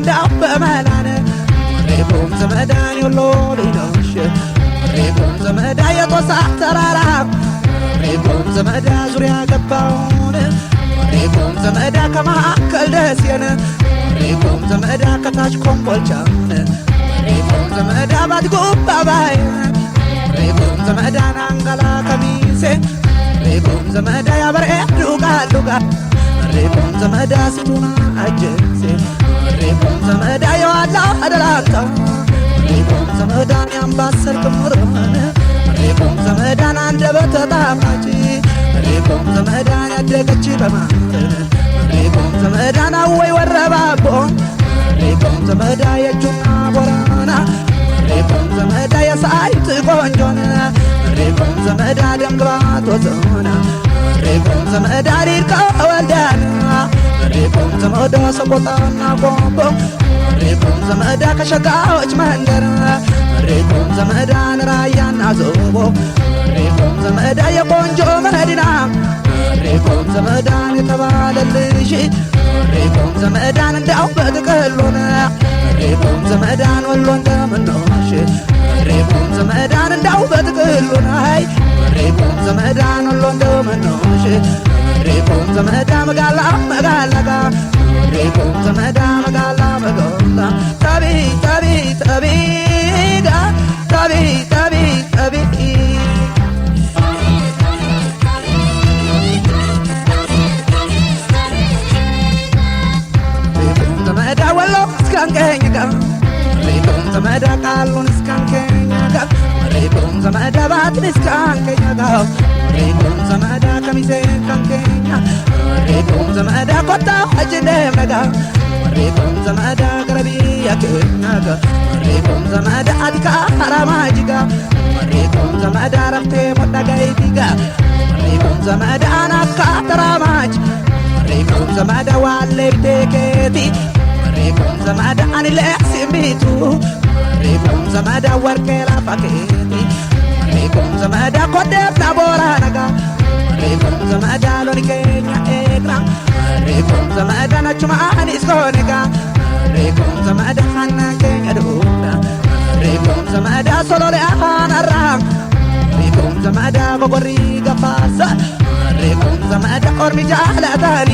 እንዳው በመላነ ሬኩም ዘመዳን የሎሊኖሽ ሬኩም ዘመዳ የጦሳ ተራራ ሬኩም ዘመዳ ዙሪያ ገባውን ሬኩም ዘመዳ ከማዕከል ደሴን ሬኩም ዘመዳ ከታች ኮምቦልቻን ሬኩም ዘመዳ ባትጎባ ባይ ሬኩም ዘመዳ ናንጋላ ከሚሴ ሬኩም ዘመዳ ያበሬ ዱጋ ዱጋ ሬኩም ዘመዳ ሲቱና አጀሴ ሬኩም ዘመዳ የዋላ አደላንታ ሬኩም ዘመዳን ያምባሰል ክምርሆነ ሬኩም ዘመዳን አንደበተ ጣፋጭ ሬኩም ዘመዳን ያደገች በማንተን ሬኩም ዘመዳን አወይ ወረባቦ ሬኩም ዘመዳ የጁና ቦራና ሬኩም ዘመዳ የሳይት ቆንጆና ሬኩም ዘመዳ ደምግባት ወዘሆና ሬኩም ዘመዳ ሪርቃ ወልዳና ሬኩም ዘመዳ ሰቆጣና ቆቦ ሬኩም ዘመዳ ከሸጋዎች መንደር ሬኩም ዘመዳን ራያና ዞቦ ሬኩም ዘመዳ የቆንጆ መዲና ሬኩም ዘመዳን የተባለልሽ ሬኩም ዘመዳን እንዳው በጥቅሉን ሬኩም ዘመዳን ወሎ እንደምኖሽ ሬኩም ዘመዳን እንዳው በጥቅሉን አይ ሬኩም ዘመዳን ወሎ እንደምኖሽ ሬኩም ዘመዳ መጋላ መጋላጋ ሬኩም ዘመዳ መጋላ መጋላ ታቢ ታቢ ታቢጋ ታቢ ታቢ ታቢ ሬኩም ዘመዳ ወሎ እስካንገኝጋ ሬኩም ዘመዳ ቃሉን እስካንገኝጋ ሬኩም ዘመዳ ባትን እስካንገኝጋ ሬኩም ዘመዳ ከሚሴ እስካንገኛ ሬኩም ዘመዳ ኮታ አጅደመጋ ሬኩም ዘመዳ ገረቢ ያከኛጋ ሬኩም ዘመዳ አዲካ አራማጂጋ ሬኩም ዘመዳ ረፍቴ ሞዳጋይቲጋ ሬኩም ዘመዳ ናካ ተራማጅ ሬኩም ዘመዳ ዋሌብቴ ኬቲ ሬኩም ዘመዳ አንለ ሲሚቱ ሬኩም ዘመዳ ወርቄ ላፋኬቲ ሬኩም ዘመዳ ኮደፍና ቦራነጋ ሬኩም ዘመዳ ሎኒኬኛ ኤግራ ሬኩም ዘመዳ ናቹማን ኢስኮኔጋ ሬኩም ዘመዳ ሐናኬኛ ዱራ ሬኩም ዘመዳ ሶሎሌ አፋናራም ሬኩም ዘመዳ ጎጎሪ ገፋሳ ሬኩም ዘመዳ ኦርሚጃ ላታኒ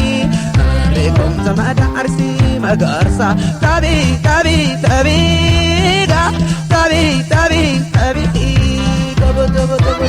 ሬኩም ዘመዳ አርሲ መጋርሳ ታቢ ታቢ ታቢጋ ታቢ ታቢ ታቢ ገቦ ገቦ ገቦ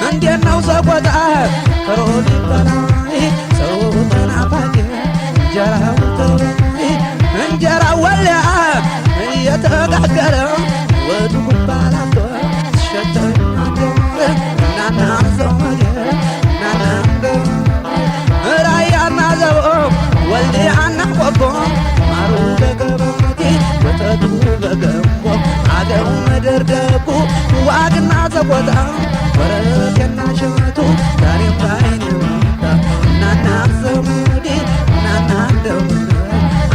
እንዴነው ሰቆጣ ከሮሊ በላይ ሰው ተናፋቂ እንጀራ ወልያ እየተጋገረ ወዱ ጉባላቶ ሸተኝ ናና ዘመዴ ናና ራያና ዘቦ ወልዲያና ቆቦ ማሩ በገበቲ ወተቱ በገንቦ አገሩ መደርደቁ ዋግና ሰቆጣ ወረቴና ሸቱ ዛሬም ባይኔ ናና ዘመዴ ናና ደምነ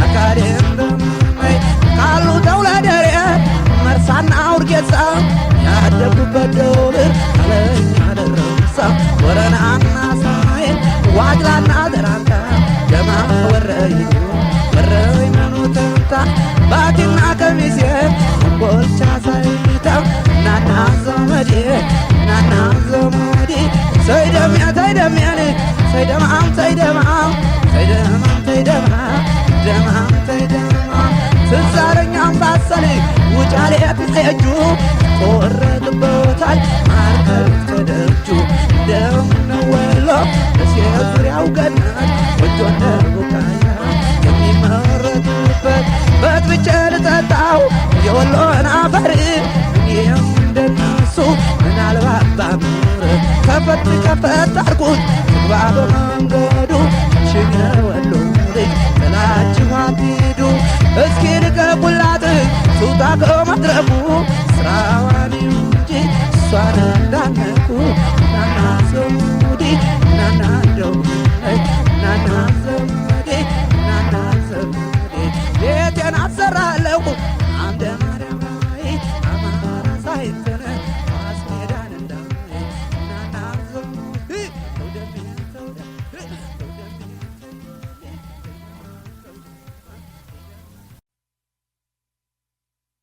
አካሬም ደምነ ካሉ ተውለደሬ መርሳና ውርጌሳ ያደጉበት ደብር አለኛ ደረሳ ወረናና ሳይን ዋጅላና ደራንታ ደማ ወረይ መኑተንታ ባቲና ከሚሴ ቦልቻ ሳይታ ናና ዘመዴ ናና ዘመዴ ሰይደምያ ተይደምያኔ ሰይደማም ሰይደማም ሰይደማም ሰይደማም ደማም ሰይደማም ስዛረኛም ባሰሌ የጫሌት የእጁ ቆረጥበታል ማርከል ተደጁ እንደምነው ወሎ በሴት ዙሪያው ገነት ወጆ እንደ ቡቃያ የሚመረቱበት በጥብጬ ልጠጣው የወሎን አፈር እኔም እንደነሱ ምናልባት ባምር ከፈት ከፈት አርጉት ግባ በመንገዱ ሽኝ ወሎ ልጅ ጥላችሁ አትሂዱ እስኪ ልቀቁላት ሱታ ከመድረኩ ስራዋን እንጂ እሷን እንዳነ